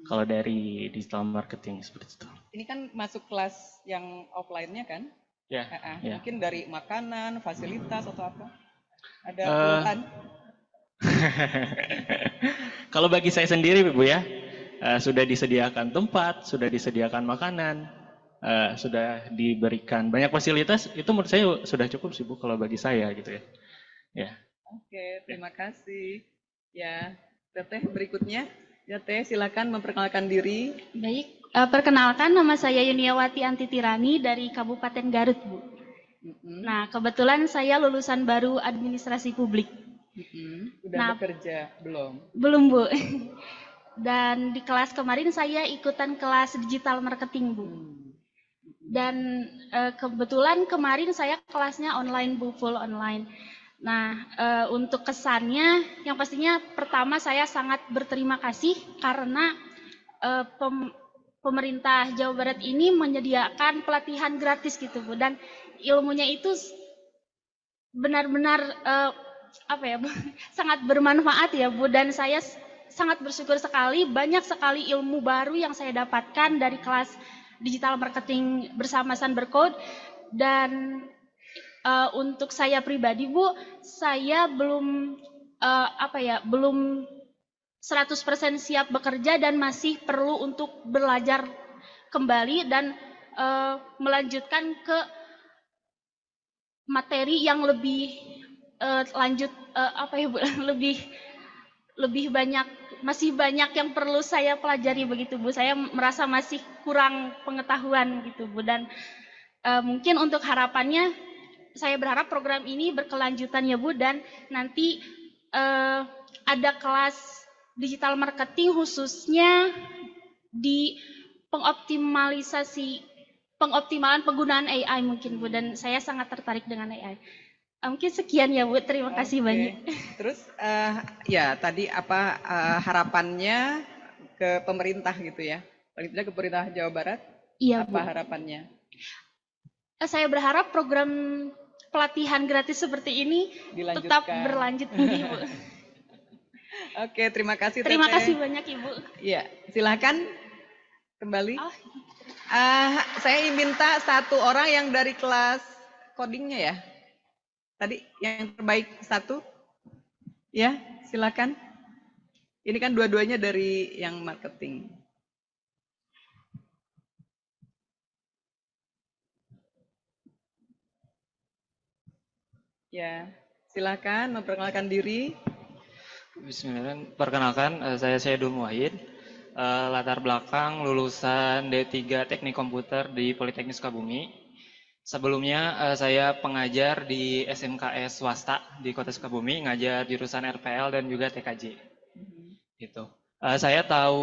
Kalau dari digital marketing seperti itu. Ini kan masuk kelas yang offline-nya kan? Ya. Ya. Mungkin dari makanan, fasilitas atau apa? Ada keluhan? Kalau bagi saya sendiri, Bu ya, sudah disediakan tempat, sudah disediakan makanan, sudah diberikan banyak fasilitas, itu menurut saya sudah cukup sih, Bu, kalau bagi saya gitu ya. Ya. Oke, terima kasih. Ya, Teteh berikutnya. Ya Teh, silakan memperkenalkan diri. Baik, perkenalkan nama saya Yuniawati Antitirani dari Kabupaten Garut, Bu. Nah, kebetulan saya lulusan baru administrasi publik. Udah bekerja belum? Belum, Bu. Dan di kelas kemarin saya ikutan kelas digital marketing, Bu. Dan kebetulan kemarin saya kelasnya online, Bu, full online. Nah, untuk kesannya yang pastinya pertama saya sangat berterima kasih karena pemerintah Jawa Barat ini menyediakan pelatihan gratis gitu, Bu, dan ilmunya itu benar-benar sangat bermanfaat ya, Bu, dan saya sangat bersyukur sekali, banyak sekali ilmu baru yang saya dapatkan dari kelas digital marketing bersama Sunbercode. Dan untuk saya pribadi, Bu, saya belum belum 100% siap bekerja dan masih perlu untuk belajar kembali dan melanjutkan ke materi yang lebih lanjut, Bu, lebih banyak, masih banyak yang perlu saya pelajari begitu, Bu. Saya merasa masih kurang pengetahuan gitu, Bu, dan mungkin untuk harapannya saya berharap program ini berkelanjutan ya, Bu, dan nanti ada kelas digital marketing khususnya di pengoptimalan penggunaan AI mungkin, Bu, dan saya sangat tertarik dengan AI. Mungkin sekian ya, Bu, terima kasih banyak. Terus ya tadi apa harapannya ke pemerintah gitu ya, paling tidak ke pemerintah Jawa Barat? Iya, apa Bu. harapannya? Saya berharap program pelatihan gratis seperti ini tetap berlanjut, Bu. Oke, terima kasih. Terima Teteh. kasih banyak, Ibu. Iya, silakan kembali. Saya minta satu orang yang dari kelas codingnya ya. Tadi yang terbaik satu. Ya, silakan. Ini kan dua-duanya dari yang marketing. Ya, silakan memperkenalkan diri. Bismillahirrahmanirrahim. Perkenalkan, saya Syedul Muwahid. Latar belakang lulusan D3 Teknik Komputer di Politeknik Sukabumi. Sebelumnya saya pengajar di SMKS swasta di Kota Sukabumi, ngajar jurusan RPL dan juga TKJ. Gitu. Saya tahu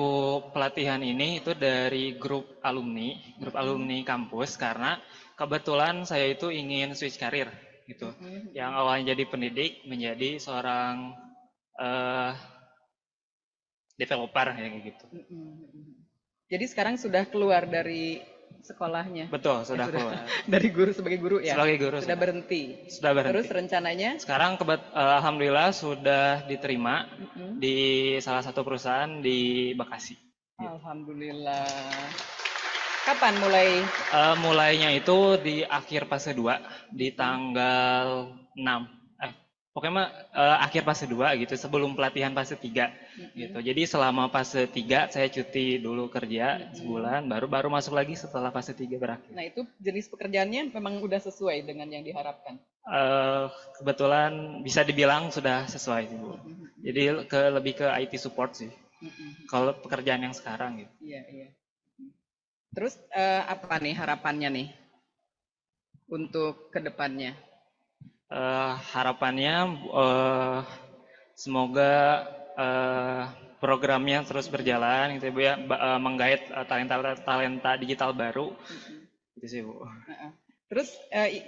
pelatihan ini itu dari grup alumni kampus, karena kebetulan saya itu ingin switch karir gitu. Yang awalnya jadi pendidik menjadi seorang developer kayak gitu. Jadi sekarang sudah keluar dari sekolahnya. Betul, sudah keluar. Dari guru sebagai guru ya. Sebagai guru sudah berhenti. Sudah berhenti. Terus rencananya? Sekarang alhamdulillah sudah diterima di salah satu perusahaan di Bekasi. Alhamdulillah. Kapan mulai? Mulainya itu di akhir fase 2 di tanggal 6. Pokoknya akhir fase 2 gitu, sebelum pelatihan fase 3 gitu. Jadi selama fase 3 saya cuti dulu kerja sebulan, baru masuk lagi setelah fase 3 berakhir. Nah, itu jenis pekerjaannya memang udah sesuai dengan yang diharapkan. Kebetulan bisa dibilang sudah sesuai, Bu. Jadi lebih ke IT support sih. Kalau pekerjaan yang sekarang gitu. Iya, iya. Terus apa nih harapannya nih untuk kedepannya? Harapannya semoga programnya terus berjalan gitu Bu ya, menggait talenta digital baru. Gitu sih Bu. Terus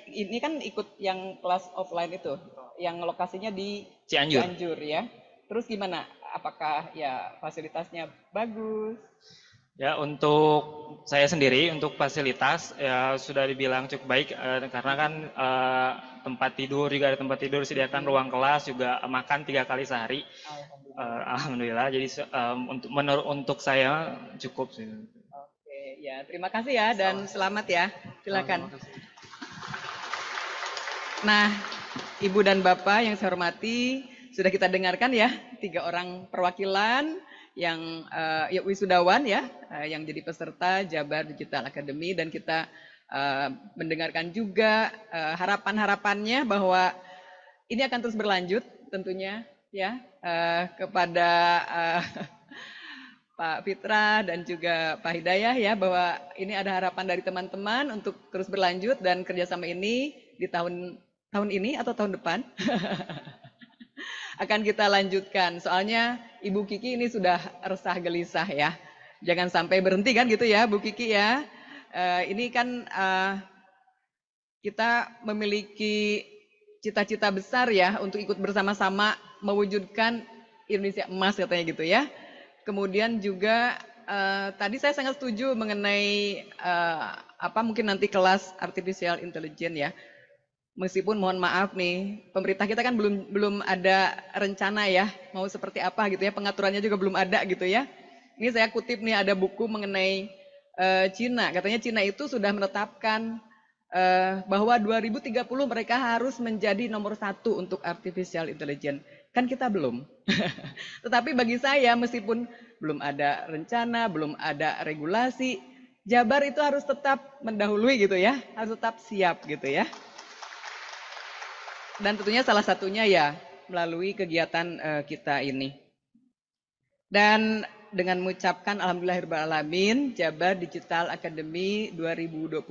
ini kan ikut yang kelas offline itu, yang lokasinya di Cianjur ya. Terus gimana? Apakah ya fasilitasnya bagus? Ya, untuk saya sendiri, untuk fasilitas ya sudah dibilang cukup baik karena kan tempat tidur juga ada tempat tidur, disediakan ruang kelas, juga makan 3 kali sehari. Alhamdulillah. Jadi untuk saya cukup sih. Oke, ya terima kasih ya dan selamat ya. Silakan. Nah, Ibu dan Bapak yang saya hormati, sudah kita dengarkan ya 3 orang perwakilan yang wisudawan ya, yang jadi peserta Jabar Digital Academy, dan kita mendengarkan juga harapan-harapannya bahwa ini akan terus berlanjut tentunya ya, kepada Pak Fitra dan juga Pak Hidayah ya, bahwa ini ada harapan dari teman-teman untuk terus berlanjut dan kerjasama ini di tahun ini atau tahun depan akan kita lanjutkan. Soalnya Ibu Kiki ini sudah resah gelisah ya. Jangan sampai berhenti kan gitu ya Bu Kiki ya. Ini kan kita memiliki cita-cita besar ya untuk ikut bersama-sama mewujudkan Indonesia emas katanya gitu ya. Kemudian juga tadi saya sangat setuju mengenai mungkin nanti kelas artificial intelligence ya. Meskipun mohon maaf nih, pemerintah kita kan belum ada rencana ya mau seperti apa gitu ya, pengaturannya juga belum ada gitu ya. Ini saya kutip nih, ada buku mengenai Cina, katanya Cina itu sudah menetapkan bahwa 2030 mereka harus menjadi nomor 1 untuk artificial intelligence. Kan kita belum. Tetapi bagi saya meskipun belum ada rencana, belum ada regulasi, Jabar itu harus tetap mendahului gitu ya, harus tetap siap gitu ya. Dan tentunya salah satunya ya melalui kegiatan kita ini. Dan dengan mengucapkan alhamdulillahirrahmanirrahim, Jabar Digital Academy 2024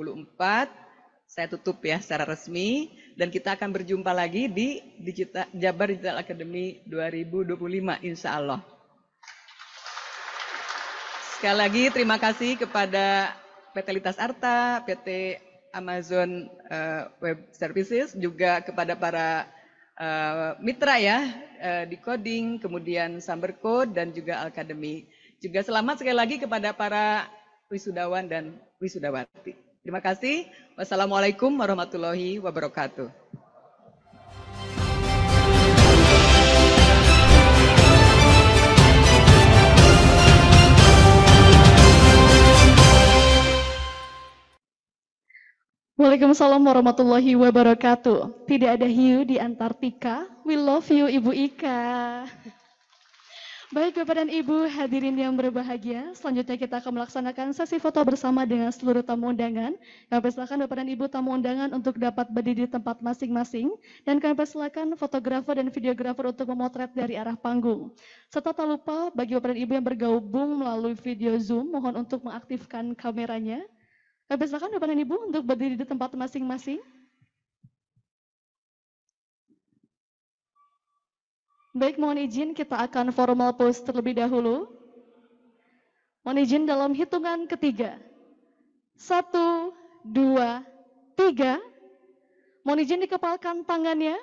saya tutup ya secara resmi, dan kita akan berjumpa lagi di Jabar Digital Academy 2025 insya Allah. Sekali lagi terima kasih kepada PT Lintas Arta, PT Amazon Web Services, juga kepada para mitra ya, Decoding, kemudian Sambercode, dan juga Alkademi. Juga selamat sekali lagi kepada para wisudawan dan wisudawati. Terima kasih. Wassalamualaikum warahmatullahi wabarakatuh. Waalaikumsalam warahmatullahi wabarakatuh. Tidak ada hiu di Antartika. We love you, Ibu Ika. Baik Bapak dan Ibu hadirin yang berbahagia, selanjutnya kita akan melaksanakan sesi foto bersama dengan seluruh tamu undangan. Kami persilakan Bapak dan Ibu tamu undangan untuk dapat berdiri di tempat masing-masing, dan kami persilakan fotografer dan videografer untuk memotret dari arah panggung. Serta tak lupa bagi Bapak dan Ibu yang bergabung melalui video Zoom, mohon untuk mengaktifkan kameranya. Kami persilakan Bapak dan Ibu untuk berdiri di tempat masing-masing. Baik, mohon izin kita akan formal pose terlebih dahulu. Mohon izin dalam hitungan ketiga. 1, 2, 3. Mohon izin dikepalkan tangannya.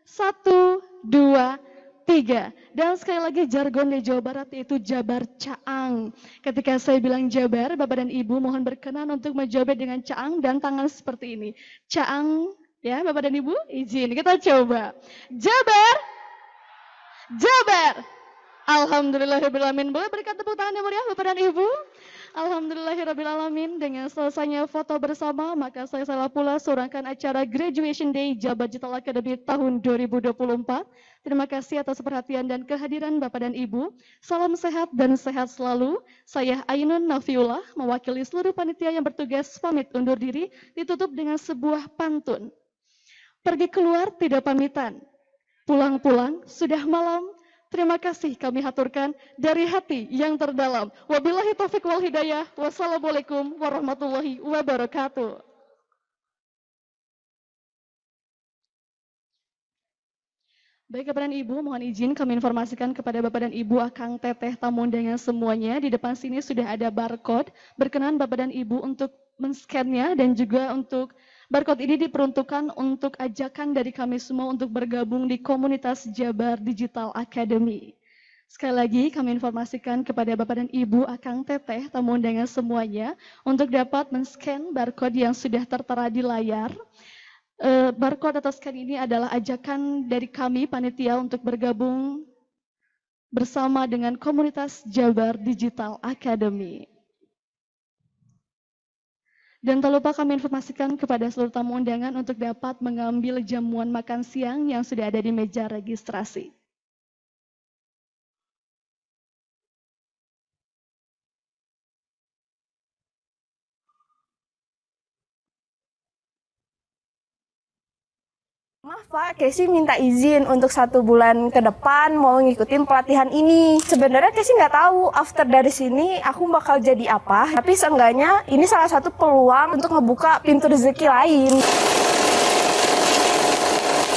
1, 2, 3. Dan sekali lagi jargon di Jawa Barat yaitu Jabar Caang. Ketika saya bilang Jabar, Bapak dan Ibu mohon berkenan untuk menjawab dengan Caang dan tangan seperti ini. Caang, ya Bapak dan Ibu, izin kita coba. Jabar, Jabar, Alhamdulillahirrahmanirrahim. Boleh berikan tepuk tangan yang meriah Bapak dan Ibu? Alhamdulillahirrahmanirrahim. Dengan selesainya foto bersama, maka saya salah pula surangkan acara Graduation Day Jabar Digital Academy tahun 2024. Terima kasih atas perhatian dan kehadiran Bapak dan Ibu. Salam sehat dan sehat selalu. Saya Ainun Nafiullah, mewakili seluruh panitia yang bertugas pamit undur diri, ditutup dengan sebuah pantun. Pergi keluar tidak pamitan, pulang-pulang sudah malam. Terima kasih kami haturkan dari hati yang terdalam. Wabillahi taufiq wal hidayah. Wassalamualaikum warahmatullahi wabarakatuh. Baik Bapak dan Ibu, mohon izin kami informasikan kepada Bapak dan Ibu, Akang, Teteh, tamu undangan semuanya. Di depan sini sudah ada barcode. Berkenan Bapak dan Ibu untuk men-scan-nya dan juga untuk barcode ini diperuntukkan untuk ajakan dari kami semua untuk bergabung di komunitas Jabar Digital Academy. Sekali lagi kami informasikan kepada Bapak dan Ibu, Akang, Teteh, tamu undangan semuanya untuk dapat men-scan barcode yang sudah tertera di layar. Barcode atau scan ini adalah ajakan dari kami panitia untuk bergabung bersama dengan komunitas Jabar Digital Academy. Dan tak lupa kami informasikan kepada seluruh tamu undangan untuk dapat mengambil jamuan makan siang yang sudah ada di meja registrasi. Maaf Pak, Casey minta izin untuk 1 bulan ke depan mau ngikutin pelatihan ini. Sebenarnya Casey nggak tahu after dari sini aku bakal jadi apa. Tapi seenggaknya ini salah satu peluang untuk ngebuka pintu rezeki lain.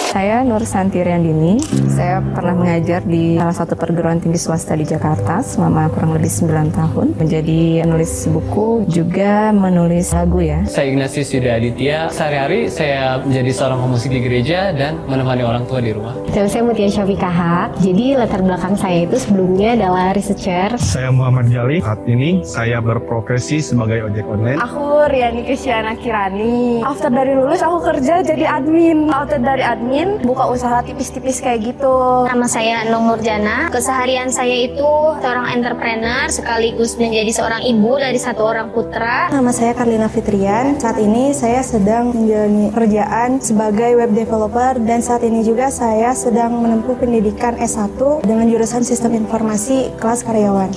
Saya Nur Santi Riandini, saya pernah mengajar di salah satu perguruan tinggi swasta di Jakarta selama kurang lebih 9 tahun. Menjadi penulis buku, juga menulis lagu ya. Saya Ignatius Yuda Aditya, sehari-hari saya menjadi seorang pemusik di gereja dan menemani orang tua di rumah. Saya Mutia Syafiqah. Jadi latar belakang saya itu sebelumnya adalah researcher. Saya Muhammad Jali, saat ini saya berprofesi sebagai ojek online. Aku Riani Kristiana Kirani. After dari lulus aku kerja jadi admin. After dari admin buka usaha tipis-tipis kayak gitu. Nama saya Nong Nurjana. Keseharian saya itu seorang entrepreneur sekaligus menjadi seorang ibu dari 1 orang putra. Nama saya Karlina Fitrian. Saat ini saya sedang menjalani pekerjaan sebagai web developer dan saat ini juga saya sedang menempuh pendidikan S1 dengan jurusan Sistem Informasi kelas karyawan.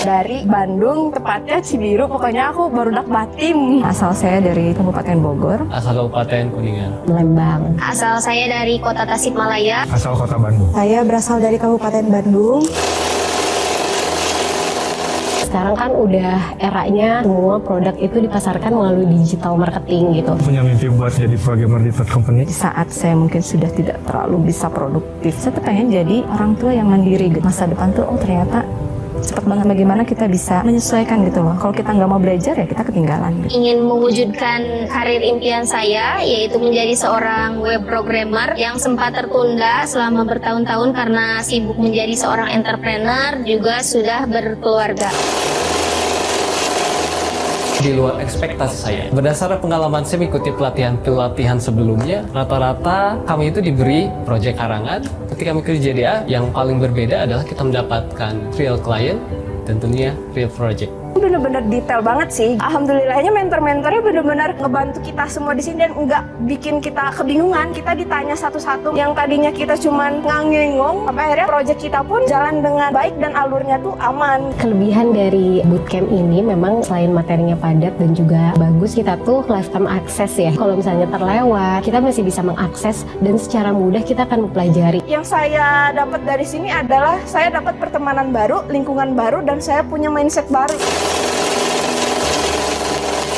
Dari Bandung, tepatnya Cibiru, pokoknya aku barudak Batim. Asal saya dari Kabupaten Bogor. Asal Kabupaten Kuningan. Lembang. Asal saya dari kota Tasikmalaya. Asal kota Bandung. Saya berasal dari Kabupaten Bandung. Sekarang kan udah eranya semua produk itu dipasarkan melalui digital marketing gitu. Punya mimpi buat jadi programmer di third company. Di saat saya mungkin sudah tidak terlalu bisa produktif, saya tuh pengen jadi orang tua yang mandiri gitu. Masa depan tuh ternyata cepat banget, bagaimana kita bisa menyesuaikan gitu loh. Kalau kita nggak mau belajar ya kita ketinggalan gitu. Ingin mewujudkan karir impian saya, yaitu menjadi seorang web programmer yang sempat tertunda selama bertahun-tahun karena sibuk menjadi seorang entrepreneur, juga sudah berkeluarga. Di luar ekspektasi saya. Berdasarkan pengalaman saya mengikuti pelatihan sebelumnya, rata-rata kami itu diberi proyek harangan. Ketika mengikuti JDA, yang paling berbeda adalah kita mendapatkan real client dan tentunya real project. Bener-bener detail banget sih. Alhamdulillahnya mentor-mentornya bener-bener ngebantu kita semua di sini dan nggak bikin kita kebingungan. Kita ditanya satu-satu. Yang tadinya kita cuman ngangengong, sampai akhirnya project kita pun jalan dengan baik dan alurnya tuh aman. Kelebihan dari bootcamp ini memang selain materinya padat dan juga bagus, kita tuh lifetime access ya. Kalau misalnya terlewat, kita masih bisa mengakses dan secara mudah kita akan mempelajari. Yang saya dapat dari sini adalah saya dapat pertemanan baru, lingkungan baru, dan saya punya mindset baru.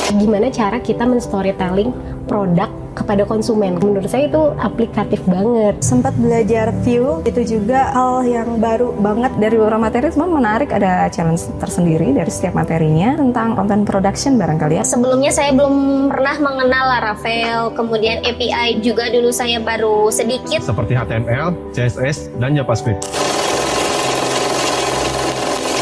Gimana cara kita men-storytelling produk kepada konsumen? Menurut saya itu aplikatif banget. Sempat belajar view, itu juga hal yang baru banget. Dari beberapa materi semua menarik, ada challenge tersendiri dari setiap materinya tentang content production barangkali ya. Sebelumnya saya belum pernah mengenal Laravel, kemudian API juga dulu saya baru sedikit. Seperti HTML, CSS, dan JavaScript.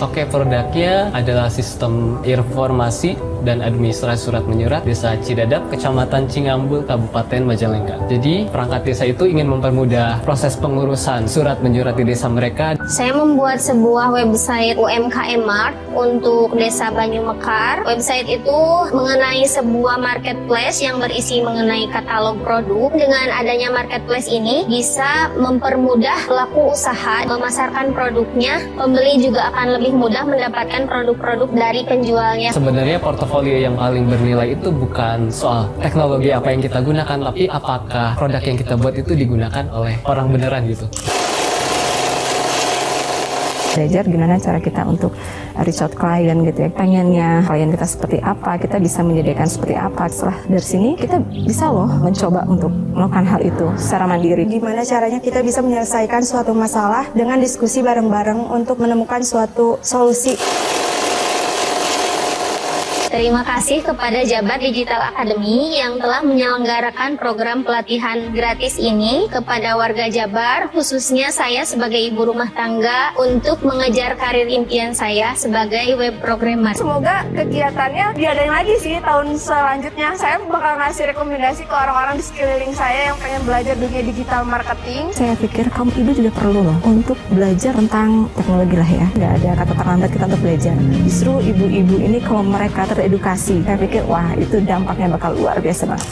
Oke, produknya adalah sistem informasi dan administrasi surat menyurat Desa Cidadap, Kecamatan Cingambul, Kabupaten Majalengka. Jadi, perangkat desa itu ingin mempermudah proses pengurusan surat menyurat di desa mereka. Saya membuat sebuah website UMKM Mart untuk Desa Banyumekar. Website itu mengenai sebuah marketplace yang berisi mengenai katalog produk. Dengan adanya marketplace ini bisa mempermudah pelaku usaha memasarkan produknya. Pembeli juga akan lebih mudah mendapatkan produk-produk dari penjualnya. Sebenarnya portofolio yang paling bernilai itu bukan soal teknologi apa yang kita gunakan, tapi apakah produk yang kita buat itu digunakan oleh orang beneran gitu. Belajar gimana cara kita untuk reach out klien gitu ya. Pengennya klien kita seperti apa, kita bisa menyediakan seperti apa. Setelah dari sini kita bisa loh mencoba untuk melakukan hal itu secara mandiri. Gimana caranya kita bisa menyelesaikan suatu masalah dengan diskusi bareng-bareng untuk menemukan suatu solusi. Terima kasih kepada Jabar Digital Academy yang telah menyelenggarakan program pelatihan gratis ini kepada warga Jabar, khususnya saya sebagai ibu rumah tangga untuk mengejar karir impian saya sebagai web programmer. Semoga kegiatannya diadain lagi sih tahun selanjutnya. Saya bakal ngasih rekomendasi ke orang-orang di sekeliling saya yang pengen belajar dunia digital marketing. Saya pikir kaum ibu juga perlu loh untuk belajar tentang teknologi lah ya. Nggak ada kata terlambat kita untuk belajar. Justru ibu-ibu ini kalau mereka teredukasi, saya pikir wah itu dampaknya bakal luar biasa banget.